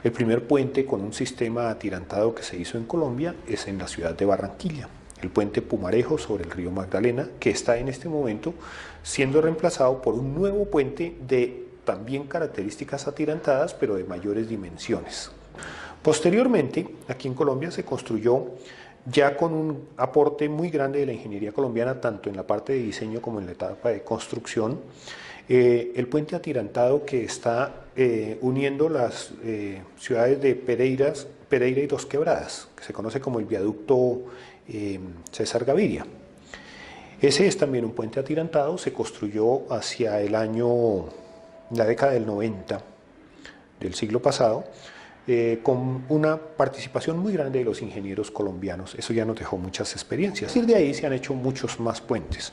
El primer puente con un sistema atirantado que se hizo en Colombia es en la ciudad de Barranquilla, el puente Pumarejo sobre el río Magdalena, que está en este momento siendo reemplazado por un nuevo puente de también características atirantadas, pero de mayores dimensiones. Posteriormente, aquí en Colombia se construyó ya con un aporte muy grande de la ingeniería colombiana, tanto en la parte de diseño como en la etapa de construcción, el puente atirantado que está uniendo las ciudades de Pereira y Dos Quebradas, que se conoce como el viaducto César Gaviria. Ese es también un puente atirantado, se construyó hacia la década del 90 del siglo pasado, con una participación muy grande de los ingenieros colombianos. Eso ya nos dejó muchas experiencias. A partir de ahí se han hecho muchos más puentes.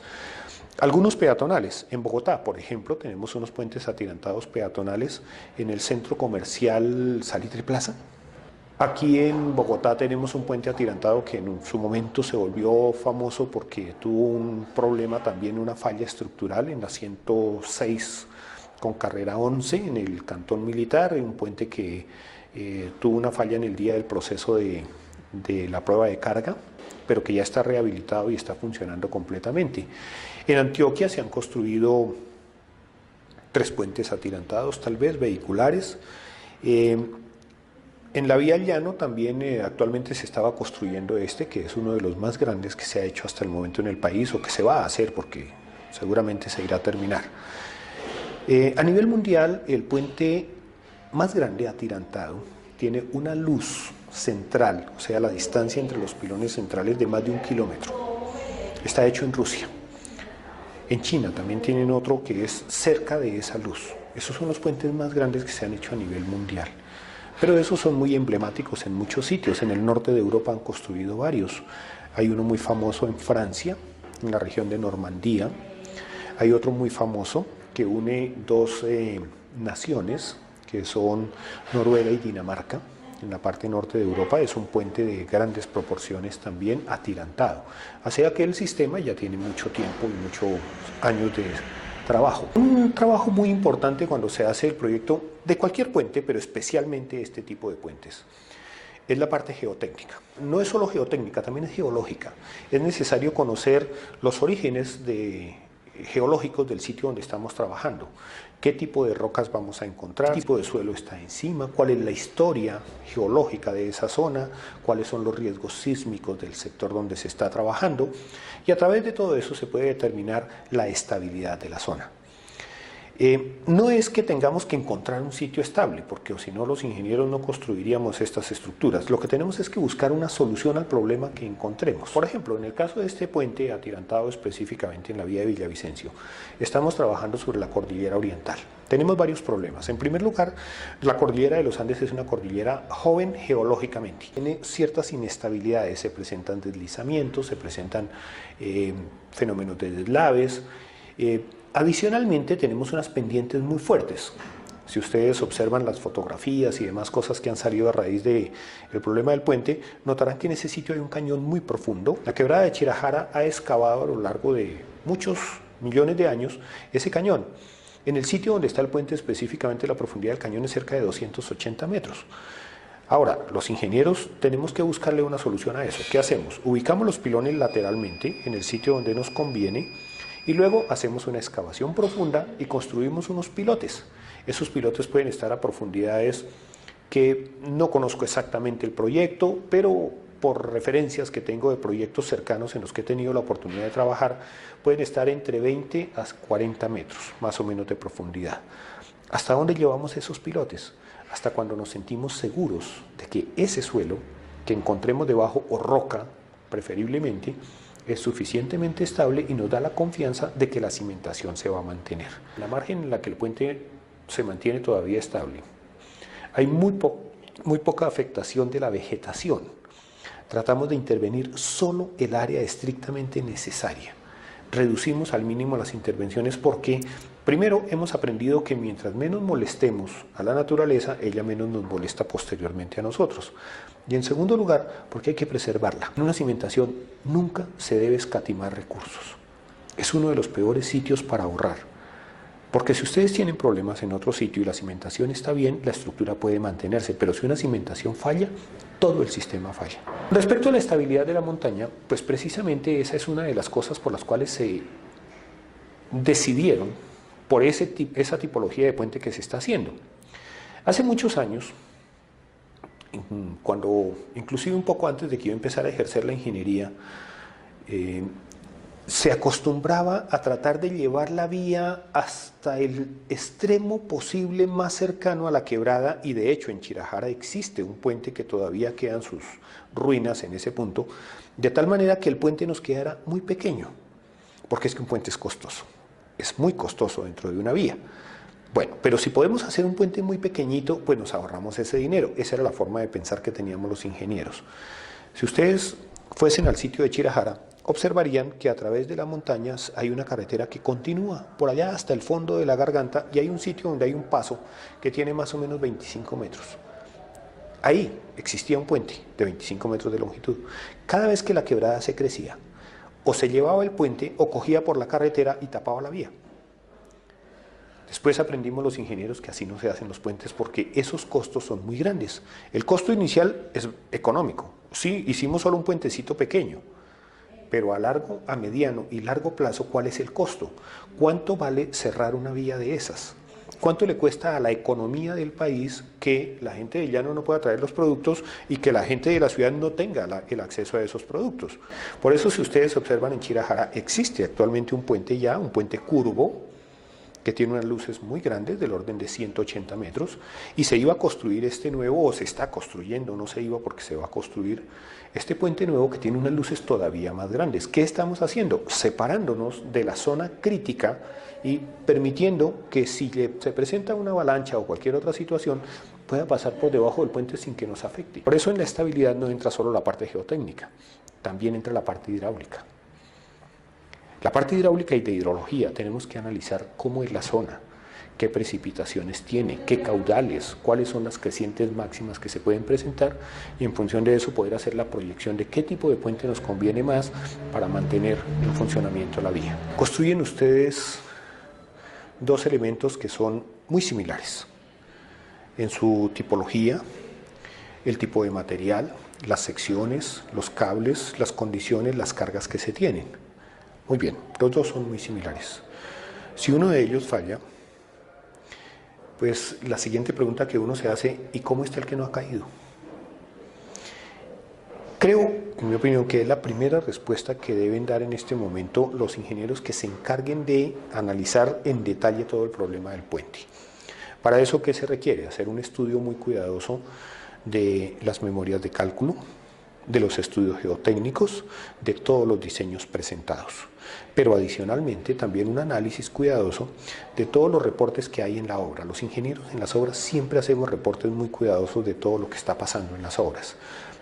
Algunos peatonales. En Bogotá, por ejemplo, tenemos unos puentes atirantados peatonales en el centro comercial Salitre Plaza. Aquí en Bogotá tenemos un puente atirantado que en su momento se volvió famoso porque tuvo un problema también, una falla estructural en la 106 con carrera 11 en el Cantón Militar, un puente que tuvo una falla en el día del proceso de la prueba de carga, pero que ya está rehabilitado y está funcionando completamente. En Antioquia se han construido 3 puentes atirantados, tal vez vehiculares. En la vía al llano también actualmente se estaba construyendo que es uno de los más grandes que se ha hecho hasta el momento en el país, o que se va a hacer porque seguramente se irá a terminar. A nivel mundial, el puente más grande atirantado tiene una luz central, o sea, la distancia entre los pilones centrales de más de 1 kilómetro. Está hecho en Rusia. En China también tienen otro que es cerca de esa luz. Esos son los puentes más grandes que se han hecho a nivel mundial. Pero esos son muy emblemáticos en muchos sitios. En el norte de Europa han construido varios. Hay uno muy famoso en Francia, en la región de Normandía. Hay otro muy famoso que une 2 naciones, que son Noruega y Dinamarca, en la parte norte de Europa. Es un puente de grandes proporciones también atirantado. Así que el sistema ya tiene mucho tiempo y muchos años de trabajo. Un trabajo muy importante cuando se hace el proyecto de cualquier puente, pero especialmente este tipo de puentes, es la parte geotécnica. No es solo geotécnica, también es geológica. Es necesario conocer los orígenes geológicos del sitio donde estamos trabajando. ¿Qué tipo de rocas vamos a encontrar? ¿Qué tipo de suelo está encima? ¿Cuál es la historia geológica de esa zona? ¿Cuáles son los riesgos sísmicos del sector donde se está trabajando? Y a través de todo eso se puede determinar la estabilidad de la zona. No es que tengamos que encontrar un sitio estable, porque si no los ingenieros no construiríamos estas estructuras. Lo que tenemos es que buscar una solución al problema que encontremos. Por ejemplo, en el caso de este puente atirantado específicamente en la vía de Villavicencio, estamos trabajando sobre la cordillera oriental. Tenemos varios problemas. En primer lugar, la cordillera de los Andes es una cordillera joven geológicamente. Tiene ciertas inestabilidades, se presentan deslizamientos, se presentan fenómenos de deslaves. Adicionalmente tenemos unas pendientes muy fuertes. Si ustedes observan las fotografías y demás cosas que han salido a raíz del problema del puente, notarán que en ese sitio hay un cañón muy profundo. La quebrada de Chirajara ha excavado a lo largo de muchos millones de años ese cañón. En el sitio donde está el puente, específicamente la profundidad del cañón es cerca de 280 metros. Ahora, los ingenieros tenemos que buscarle una solución a eso. ¿Qué hacemos? Ubicamos los pilones lateralmente en el sitio donde nos conviene, y luego hacemos una excavación profunda y construimos unos pilotes. Esos pilotes pueden estar a profundidades que no conozco exactamente el proyecto, pero por referencias que tengo de proyectos cercanos en los que he tenido la oportunidad de trabajar, pueden estar entre 20 a 40 metros, más o menos de profundidad. ¿Hasta dónde llevamos esos pilotes? Hasta cuando nos sentimos seguros de que ese suelo que encontremos debajo, o roca preferiblemente, es suficientemente estable y nos da la confianza de que la cimentación se va a mantener. La margen en la que el puente se mantiene todavía estable. Hay muy poca afectación de la vegetación. Tratamos de intervenir solo el área estrictamente necesaria. Reducimos al mínimo las intervenciones porque, primero, hemos aprendido que mientras menos molestemos a la naturaleza, ella menos nos molesta posteriormente a nosotros. Y en segundo lugar, porque hay que preservarla. En una cimentación nunca se debe escatimar recursos. Es uno de los peores sitios para ahorrar. Porque si ustedes tienen problemas en otro sitio y la cimentación está bien, la estructura puede mantenerse, pero si una cimentación falla, todo el sistema falla. Respecto a la estabilidad de la montaña, pues precisamente esa es una de las cosas por las cuales se decidieron por esa tipología de puente que se está haciendo. Hace muchos años, cuando inclusive un poco antes de que yo empezara a ejercer la ingeniería, se acostumbraba a tratar de llevar la vía hasta el extremo posible más cercano a la quebrada, y de hecho en Chirajara existe un puente que todavía quedan sus ruinas en ese punto, de tal manera que el puente nos quedara muy pequeño, porque es que un puente es costoso, es muy costoso dentro de una vía. Bueno, pero si podemos hacer un puente muy pequeñito, pues nos ahorramos ese dinero. Esa era la forma de pensar que teníamos los ingenieros. Si ustedes fuesen al sitio de Chirajara, observarían que a través de las montañas hay una carretera que continúa por allá hasta el fondo de la garganta, y hay un sitio donde hay un paso que tiene más o menos 25 metros. Ahí existía un puente de 25 metros de longitud. Cada vez que la quebrada se crecía, o se llevaba el puente o cogía por la carretera y tapaba la vía. Después aprendimos los ingenieros que así no se hacen los puentes, porque esos costos son muy grandes. El costo inicial es económico. Sí, hicimos solo un puentecito pequeño, pero a mediano y largo plazo, ¿cuál es el costo? ¿Cuánto vale cerrar una vía de esas? ¿Cuánto le cuesta a la economía del país que la gente del llano no pueda traer los productos y que la gente de la ciudad no tenga el acceso a esos productos? Por eso, si ustedes observan en Chirajara, existe actualmente un puente un puente curvo, que tiene unas luces muy grandes, del orden de 180 metros, y se iba a construir este nuevo, o se está construyendo, no se iba porque se va a construir, este puente nuevo que tiene unas luces todavía más grandes. ¿Qué estamos haciendo? Separándonos de la zona crítica y permitiendo que si se presenta una avalancha o cualquier otra situación, pueda pasar por debajo del puente sin que nos afecte. Por eso en la estabilidad no entra solo la parte geotécnica, también entra la parte hidráulica. La parte hidráulica y de hidrología, tenemos que analizar cómo es la zona, qué precipitaciones tiene, qué caudales, cuáles son las crecientes máximas que se pueden presentar, y en función de eso poder hacer la proyección de qué tipo de puente nos conviene más para mantener en funcionamiento la vía. Construyen ustedes dos elementos que son muy similares en su tipología, el tipo de material, las secciones, los cables, las condiciones, las cargas que se tienen. Muy bien, los dos son muy similares. Si uno de ellos falla, pues la siguiente pregunta que uno se hace: ¿y cómo está el que no ha caído? Creo, en mi opinión, que es la primera respuesta que deben dar en este momento los ingenieros que se encarguen de analizar en detalle todo el problema del puente. Para eso, ¿qué se requiere? Hacer un estudio muy cuidadoso de las memorias de cálculo, de los estudios geotécnicos, de todos los diseños presentados, pero adicionalmente también un análisis cuidadoso de todos los reportes que hay en la obra. Los ingenieros en las obras siempre hacemos reportes muy cuidadosos de todo lo que está pasando en las obras.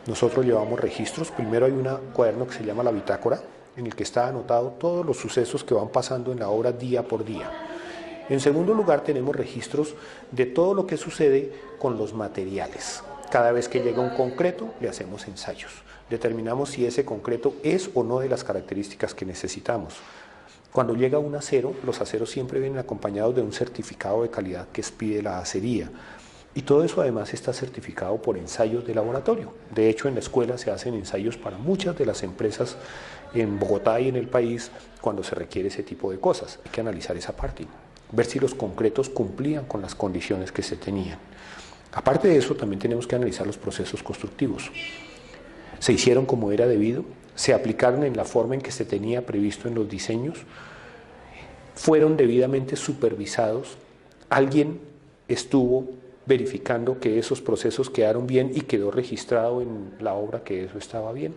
Nosotros llevamos registros. Primero hay un cuaderno que se llama la bitácora, en el que está anotado todos los sucesos que van pasando en la obra día por día. En segundo lugar, tenemos registros de todo lo que sucede con los materiales. Cada vez que llega un concreto, le hacemos ensayos. Determinamos si ese concreto es o no de las características que necesitamos. Cuando llega un acero, los aceros siempre vienen acompañados de un certificado de calidad que expide la acería. Y todo eso además está certificado por ensayos de laboratorio. De hecho, en la escuela se hacen ensayos para muchas de las empresas en Bogotá y en el país cuando se requiere ese tipo de cosas. Hay que analizar esa parte, ver si los concretos cumplían con las condiciones que se tenían. Aparte de eso, también tenemos que analizar los procesos constructivos. ¿Se hicieron como era debido? ¿Se aplicaron en la forma en que se tenía previsto en los diseños? ¿Fueron debidamente supervisados? ¿Alguien estuvo verificando que esos procesos quedaron bien y quedó registrado en la obra que eso estaba bien?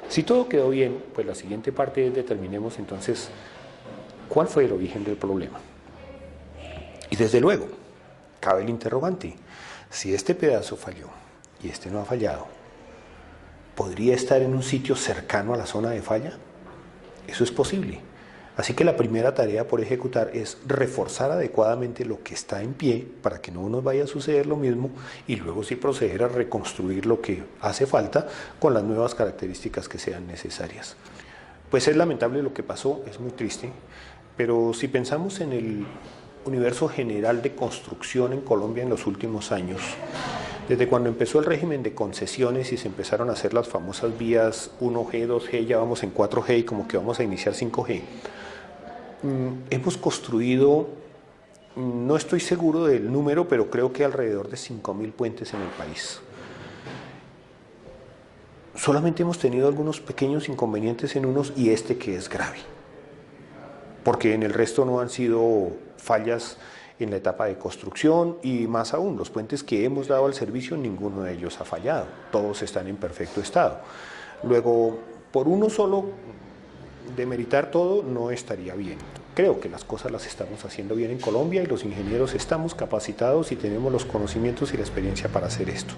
Si todo quedó bien, pues la siguiente parte es determinemos entonces cuál fue el origen del problema. Y desde luego, cabe el interrogante: si este pedazo falló y este no ha fallado, ¿podría estar en un sitio cercano a la zona de falla? Eso es posible. Así que la primera tarea por ejecutar es reforzar adecuadamente lo que está en pie para que no nos vaya a suceder lo mismo, y luego sí proceder a reconstruir lo que hace falta con las nuevas características que sean necesarias. Pues es lamentable lo que pasó, es muy triste. Pero si pensamos en el universo general de construcción en Colombia en los últimos años, desde cuando empezó el régimen de concesiones y se empezaron a hacer las famosas vías 1G, 2G, ya vamos en 4G y como que vamos a iniciar 5G, hemos construido, no estoy seguro del número, pero creo que alrededor de 5.000 puentes en el país. Solamente hemos tenido algunos pequeños inconvenientes en unos y este que es grave, porque en el resto no han sido fallas en la etapa de construcción y más aún, los puentes que hemos dado al servicio, ninguno de ellos ha fallado, todos están en perfecto estado. Luego, por uno solo demeritar todo no estaría bien. Creo que las cosas las estamos haciendo bien en Colombia y los ingenieros estamos capacitados y tenemos los conocimientos y la experiencia para hacer esto.